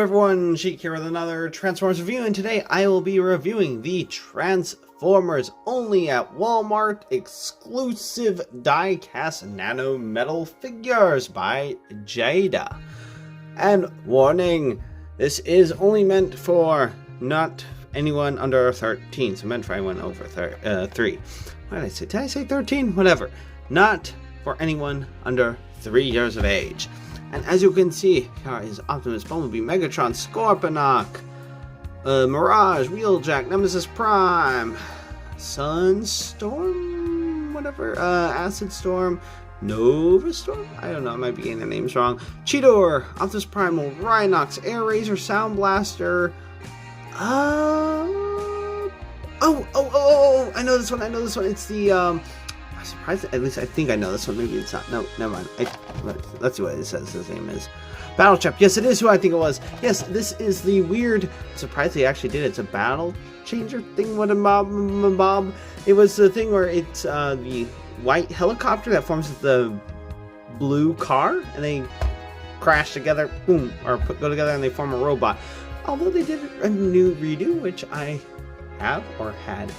everyone, Sheek here with another Transformers review, and today I will be reviewing the Transformers only at Walmart exclusive die-cast nano metal figures by Jada. And warning, this is only meant for not anyone under 13, so meant for anyone over 3. What did I say? Did I say 13? Whatever. Not for anyone under 3 years of age. And as you can see, here is Optimus, Bumblebee, Megatron, Scorponok, Mirage, Wheeljack, Nemesis Prime, Sunstorm, whatever, Acid Storm, Nova Storm? I don't know, I might be getting their names wrong. Cheetor, Optimus Primal, Rhinox, Air Razor, Sound Blaster, I know this one, it's the, I'm surprised, at least I think I know this one, maybe it's not, no, never mind, let's see what it says his name is. Battle Trap, yes it is who I think it was, yes, this is the weird, I'm surprised they actually did it, it's a battle changer thing, what a mob, it was the thing where it's the white helicopter that forms the blue car, and they crash together, boom, or go together and they form a robot. Although they did a new redo, which I have, or had,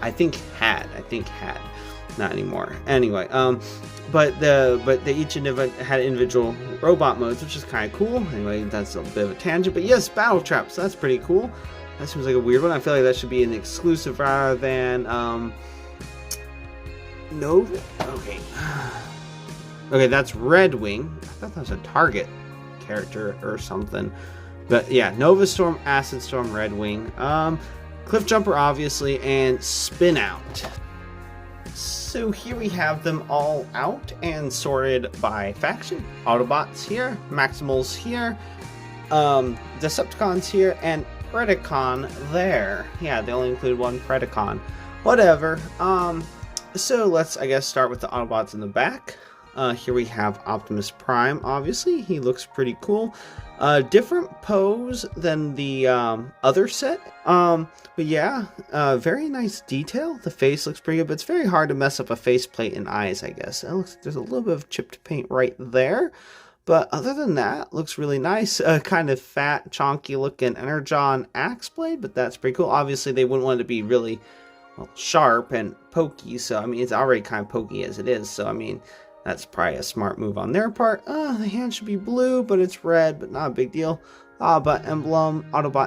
I think had, not anymore. Anyway, but they each had individual robot modes, which is kind of cool. Anyway, that's a bit of a tangent, but yes, Battle Trap, so that's pretty cool. That seems like a weird one. I feel like that should be an exclusive rather than, Nova? Okay, that's Red Wing. I thought that was a Target character or something. But yeah, Nova Storm, Acid Storm, Red Wing, Cliff Jumper obviously, and Spin Out. So here we have them all out and sorted by faction. Autobots here, Maximals here, Decepticons here, and Predacon there. Yeah, they only include one Predacon. Whatever. So let's, I guess, start with the Autobots in the back. Here we have Optimus Prime, obviously. He looks pretty cool. Different pose than the other set. But yeah, very nice detail. The face looks pretty good, but it's very hard to mess up a faceplate and eyes, I guess. It looks, there's a little bit of chipped paint right there. But other than that, looks really nice. Kind of fat, chonky looking Energon axe blade, but that's pretty cool. Obviously, they wouldn't want it to be really sharp and pokey, so I mean, it's already kind of pokey as it is, so I mean, that's probably a smart move on their part. The hand should be blue, but it's red, but not a big deal. Autobot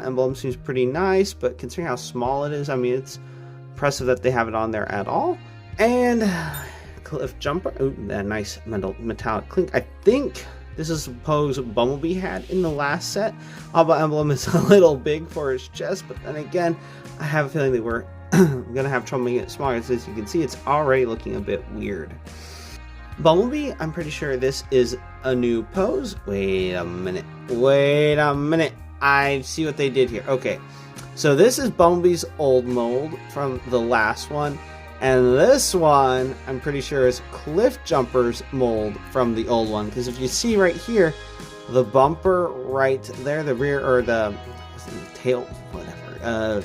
emblem seems pretty nice, but considering how small it is, I mean, it's impressive that they have it on there at all. And Cliff Jumper, ooh, that nice metallic clink. I think this is the pose Bumblebee had in the last set. Autobot emblem is a little big for his chest, but then again, I have a feeling they were gonna have trouble making it smaller. As you can see, it's already looking a bit weird. Bumblebee, I'm pretty sure this is a new pose. Wait a minute. I see what they did here. Okay, so this is Bumblebee's old mold from the last one, and this one I'm pretty sure is Cliff Jumper's mold from the old one, because if you see right here, the bumper right there, the rear, or the tail, whatever,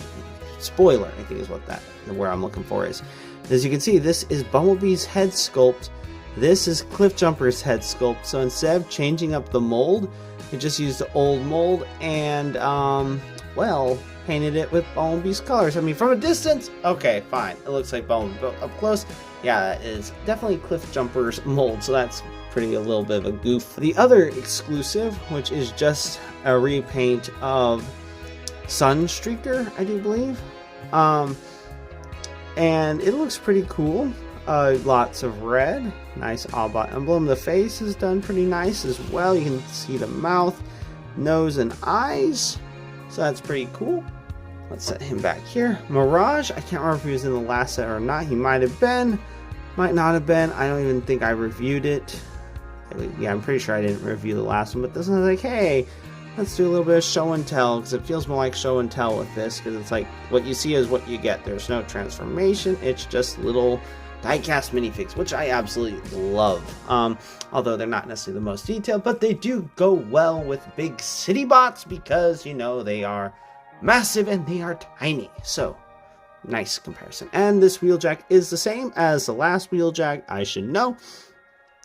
spoiler, I think is what where I'm looking for is. As you can see, this is Bumblebee's head sculpt. This is Cliff Jumper's head sculpt. So instead of changing up the mold, they just used the old mold and, well, painted it with Bumblebee's colors. I mean, from a distance, okay, fine. It looks like Bumblebee, but up close, yeah, that is definitely Cliff Jumper's mold. So that's a little bit of a goof. The other exclusive, which is just a repaint of Sunstreaker, I do believe. And it looks pretty cool. Lots of red, nice Autobot emblem. The face is done pretty nice as well. You can see the mouth, nose, and eyes. So that's pretty cool. Let's set him back here. Mirage, I can't remember if he was in the last set or not. He might have been, might not have been. I don't even think I reviewed it. Yeah, I'm pretty sure I didn't review the last one, but this one's like, hey, let's do a little bit of show and tell, because it feels more like show and tell with this, because it's like what you see is what you get. There's no transformation. It's just little die-cast minifigs, which I absolutely love. Although they're not necessarily the most detailed, but they do go well with big city bots because, you know, they are massive and they are tiny. So, nice comparison. And this Wheeljack is the same as the last Wheeljack, I should know.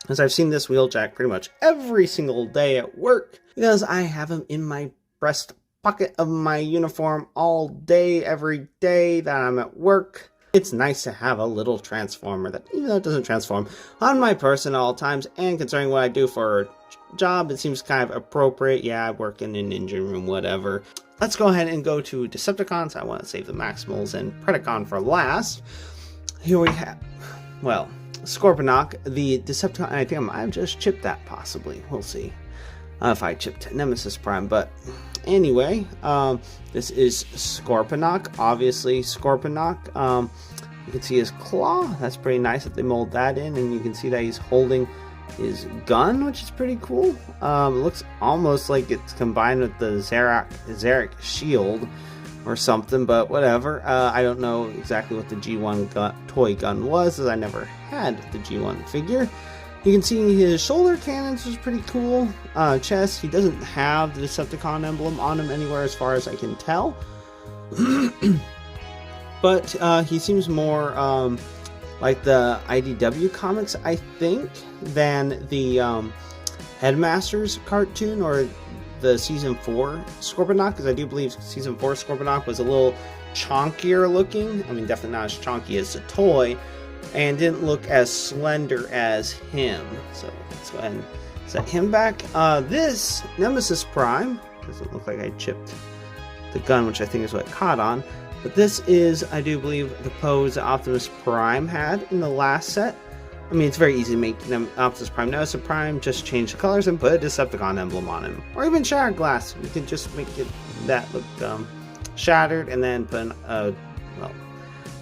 as I've seen this Wheeljack pretty much every single day at work, because I have him in my breast pocket of my uniform all day, every day that I'm at work. It's nice to have a little transformer that, even though it doesn't transform, on my person at all times, and considering what I do for a job, it seems kind of appropriate. Yeah, I work in an engine room, whatever. Let's go ahead and go to Decepticons. I want to save the Maximals and Predacon for last. Here we have, well, Scorponok, the Decepticon. I think I might have just chipped that, possibly. We'll see if I chipped Nemesis Prime, but anyway, this is Scorponok, obviously Scorponok. You can see his claw. That's pretty nice that they mold that in, and you can see that he's holding his gun, which is pretty cool. It looks almost like it's combined with the Zarek shield or something, but whatever. I don't know exactly what the G1 toy gun was, as I never had the G1 figure. You can see his shoulder cannons, which is pretty cool. Chest, he doesn't have the Decepticon emblem on him anywhere as far as I can tell. But he seems more like the IDW comics, I think, than the Headmasters cartoon or the Season 4 Scorponok, because I do believe Season 4 Scorponok was a little chonkier looking. I mean, definitely not as chonky as the toy, and didn't look as slender as him. So let's go ahead and set him back. This Nemesis Prime doesn't look like I chipped the gun, which I think is what it caught on. But this is, I do believe, the pose that Optimus Prime had in the last set. I mean, it's very easy to make Optimus Prime Nemesis Prime, just change the colors and put a Decepticon emblem on him. Or even Shattered Glass. You can just make it that look shattered, and then put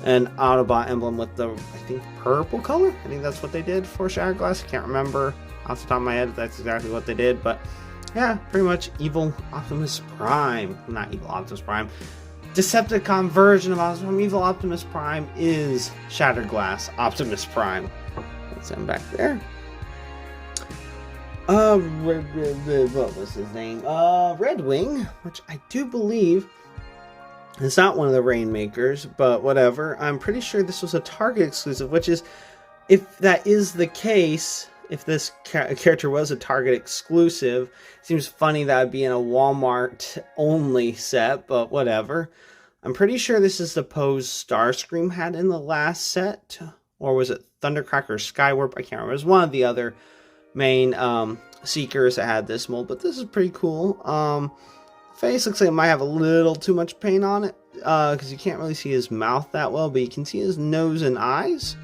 an Autobot emblem with the, I think, purple color. I think that's what they did for Shattered Glass. I can't remember off the top of my head if that's exactly what they did. But yeah, pretty much evil Optimus Prime. Not evil Optimus Prime. Decepticon version of Optimus Prime. Evil Optimus Prime is Shattered Glass Optimus Prime. Let's send him back there. What was his name? Red Wing, which I do believe it's not one of the Rainmakers, but whatever. I'm pretty sure this was a Target exclusive, which is, if that is the case, if this character was a Target exclusive, seems funny that would be in a Walmart only set, but whatever. I'm pretty sure this is the pose Starscream had in the last set, or was it Thundercracker or Skywarp? I can't remember. It was one of the other main Seekers that had this mold, but this is pretty cool. Face looks like it might have a little too much paint on it, because you can't really see his mouth that well, but you can see his nose and eyes.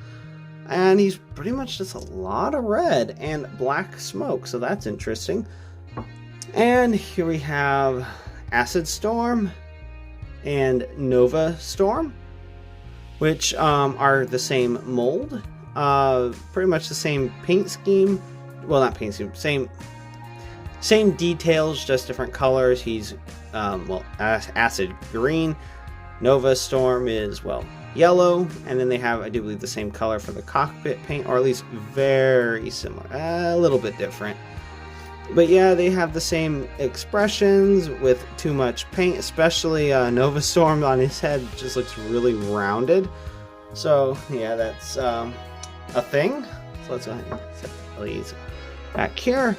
And he's pretty much just a lot of red and black smoke, so that's interesting. And here we have Acid Storm and Nova Storm, which are the same mold. Pretty much the same paint scheme. Well, not paint scheme, same details, just different colors. He's, acid green. Nova Storm is, yellow. And then they have, I do believe, the same color for the cockpit paint, or at least very similar. A little bit different. But yeah, they have the same expressions with too much paint, especially Nova Storm on his head just looks really rounded. So yeah, that's a thing. So let's go ahead and set these back here.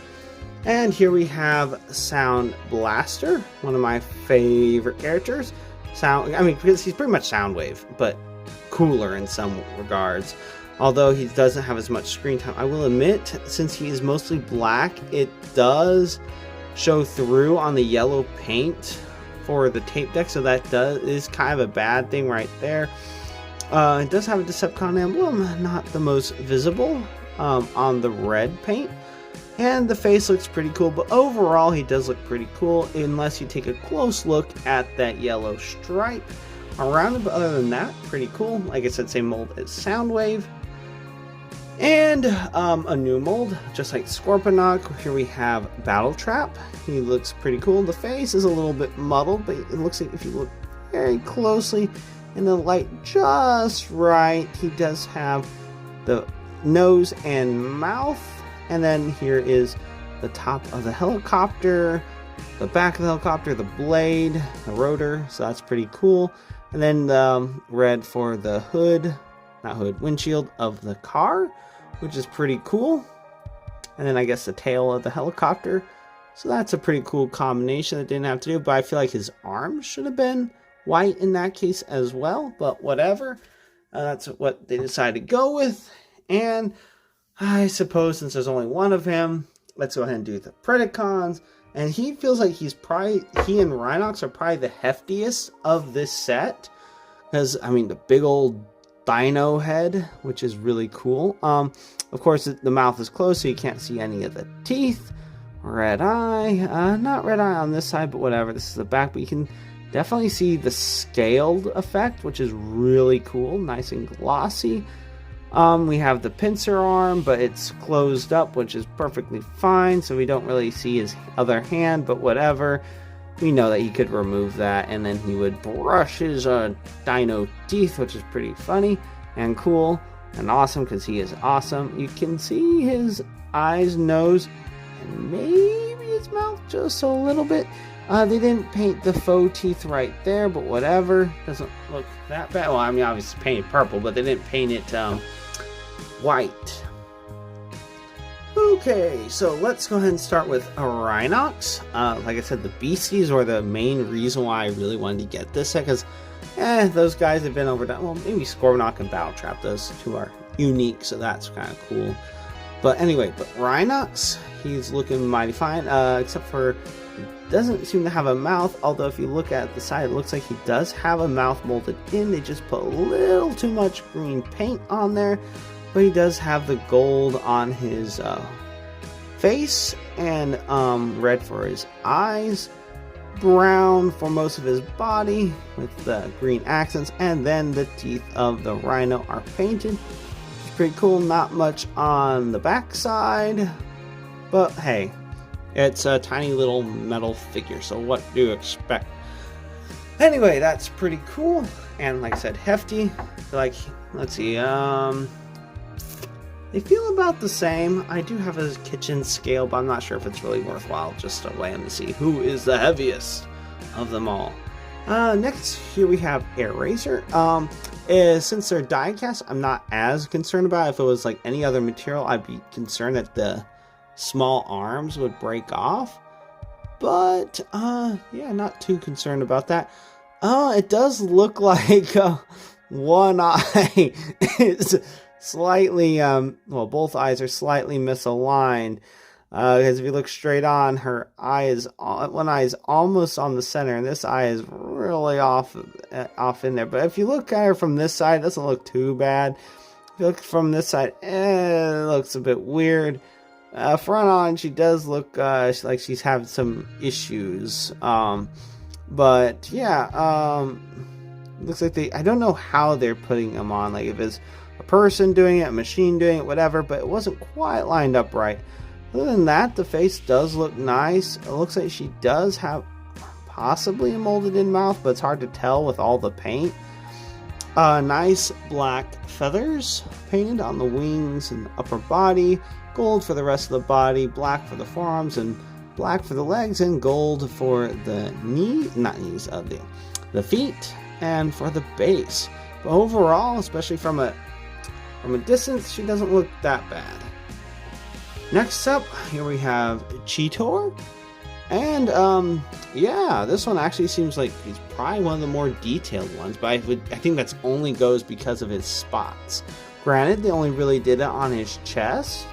And here we have Sound Blaster, one of my favorite characters. Because he's pretty much Soundwave, but cooler in some regards. Although he doesn't have as much screen time. I will admit, since he is mostly black, it does show through on the yellow paint for the tape deck, so that is kind of a bad thing right there. It does have a Decepticon emblem, not the most visible on the red paint. And the face looks pretty cool, but overall he does look pretty cool, unless you take a close look at that yellow stripe around it. But other than that, pretty cool. Like I said, same mold as Soundwave. And a new mold, just like Scorponok. Here we have Battle Trap. He looks pretty cool. The face is a little bit muddled, but it looks like if you look very closely in the light just right, he does have the nose and mouth. And then here is the top of the helicopter, the back of the helicopter, the blade, the rotor, so that's pretty cool. And then the red for the windshield of the car, which is pretty cool. and then I guess the tail of the helicopter. So that's a pretty cool combination that didn't have to do, but I feel like his arms should have been white in that case as well, but whatever. That's what they decided to go with. And I suppose since there's only one of him, let's go ahead and do the Predacons. And he feels like he and Rhinox are probably the heftiest of this set. Because, I mean, the big old dino head, which is really cool. Of course, the mouth is closed, so you can't see any of the teeth. Red eye. Not red eye on this side, but whatever. This is the back, but you can definitely see the scaled effect, which is really cool. Nice and glossy. We have the pincer arm, but it's closed up, which is perfectly fine, so we don't really see his other hand, but whatever. We know that he could remove that, and then he would brush his dino teeth, which is pretty funny and cool and awesome, because he is awesome. You can see his eyes, nose, and maybe his mouth just a little bit. They didn't paint the faux teeth right there, but whatever. Doesn't look that bad. Well, I mean, obviously painted purple, but they didn't paint it white. Okay, so let's go ahead and start with Rhinox. Like I said, the beasties were the main reason why I really wanted to get this set, because those guys have been overdone. Well, maybe Scorponok and Battletrap, those two are unique, so that's kind of cool. But anyway, Rhinox, he's looking mighty fine, except for he doesn't seem to have a mouth, although if you look at the side, it looks like he does have a mouth molded in. They just put a little too much green paint on there, but he does have the gold on his face, and red for his eyes, brown for most of his body with the green accents, and then the teeth of the rhino are painted, which is pretty cool. Not much on the back side, but hey, it's a tiny little metal figure, so what do you expect? Anyway, that's pretty cool, and like I said, hefty. Like, let's see, they feel about the same. I do have a kitchen scale, but I'm not sure if it's really worthwhile just to weigh them to see who is the heaviest of them all. Next, here we have Air Razor. Since they're die cast, I'm not as concerned about it. If it was like any other material, I'd be concerned that the small arms would break off. But, yeah, not too concerned about that. It does look like one eye is slightly, well, both eyes are slightly misaligned. Because if you look straight on, her eye is, one eye is almost on the center, and this eye is really off in there. But if you look at her from this side, it doesn't look too bad. If you look from this side, it looks a bit weird. Front on, she does look like she's having some issues. But yeah, looks like I don't know how they're putting them on. Like if it's a person doing it, a machine doing it, whatever. But it wasn't quite lined up right. Other than that, the face does look nice. It looks like she does have possibly a molded in mouth, but it's hard to tell with all the paint. Nice black feathers painted on the wings and upper body. Gold for the rest of the body, black for the forearms, and black for the legs, and gold for the the feet, and for the base. But overall, especially from a distance, she doesn't look that bad. Next up, here we have Cheetor. And, yeah, this one actually seems like he's probably one of the more detailed ones, but I think that's only goes because of his spots. Granted, they only really did it on his chest,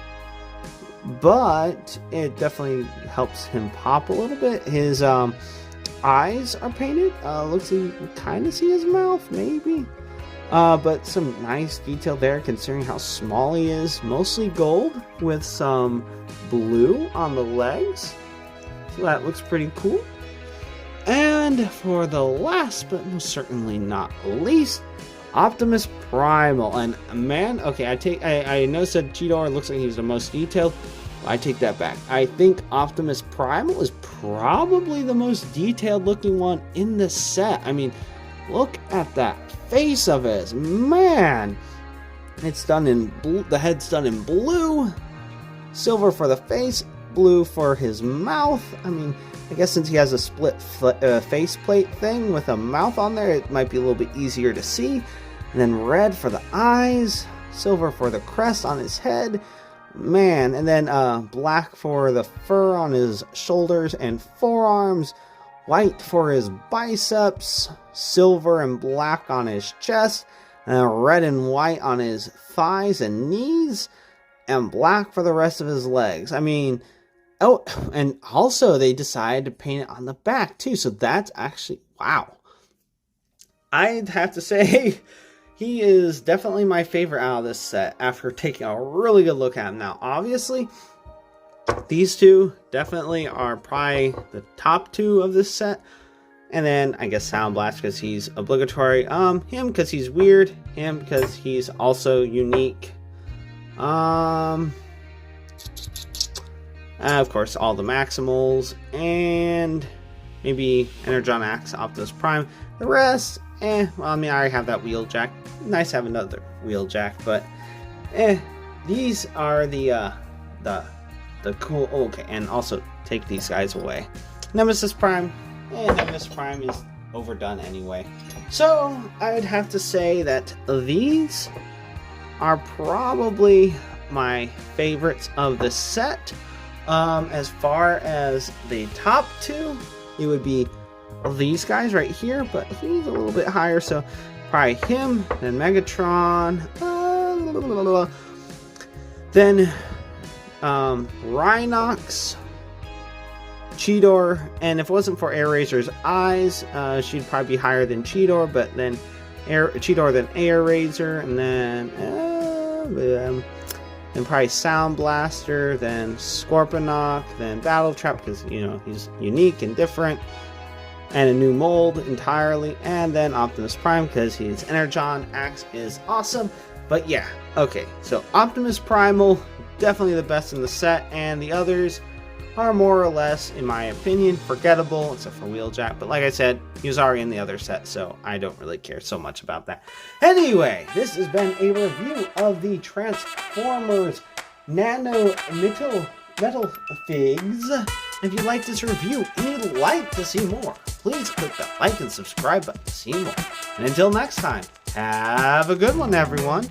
but it definitely helps him pop a little bit. His, eyes are painted. Looks like you can kind of see his mouth, maybe. But some nice detail there considering how small he is. Mostly gold with some blue on the legs. So that looks pretty cool. And for the last but most certainly not least, Optimus Primal. And man, okay, I noticed that Cheetor looks like he's the most detailed. I take that back. I think Optimus Primal is probably the most detailed looking one in the set. I mean, look at that face of his, man. It's done in blue. The head's done in blue, silver for the face, blue for his mouth. I mean, I guess since he has a split faceplate thing with a mouth on there, it might be a little bit easier to see. And then red for the eyes, silver for the crest on his head, Man, and then black for the fur on his shoulders and forearms, white for his biceps, silver and black on his chest, and red and white on his thighs and knees, and black for the rest of his legs. I mean, oh, and also they decided to paint it on the back too, so that's actually, wow. I'd have to say, he is definitely my favorite out of this set after taking a really good look at him. Now, obviously, these two definitely are probably the top two of this set. And then, I guess Sound Blast because he's obligatory. Him because he's weird. Him because he's also unique. Of course, all the Maximals. And maybe Energon Axe, Optimus Prime. The rest, well, I mean, I already have that Wheeljack. Nice to have another Wheeljack, but these are the cool. Oh, okay, and also take these guys away. Nemesis Prime. Nemesis Prime is overdone anyway. So I would have to say that these are probably my favorites of the set. As far as the top two, it would be these guys right here, but he's a little bit higher, so probably him, then Megatron, then Rhinox, Cheetor, and if it wasn't for Air Razor's eyes, she'd probably be higher than Cheetor, but then Cheetor, then Air Razor, and then probably Sound Blaster, then Scorponok, then Battle Trap, because, you know, he's unique and different, and a new mold entirely, and then Optimus Prime, because his Energon Axe is awesome. But yeah, okay, so Optimus Primal, definitely the best in the set, and the others are more or less, in my opinion, forgettable, except for Wheeljack. But like I said, he was already in the other set, so I don't really care so much about that. Anyway, this has been a review of the Transformers Nano Metal Figs. If you like this review and you'd like to see more, please click the like and subscribe button to see more. And until next time, have a good one, everyone.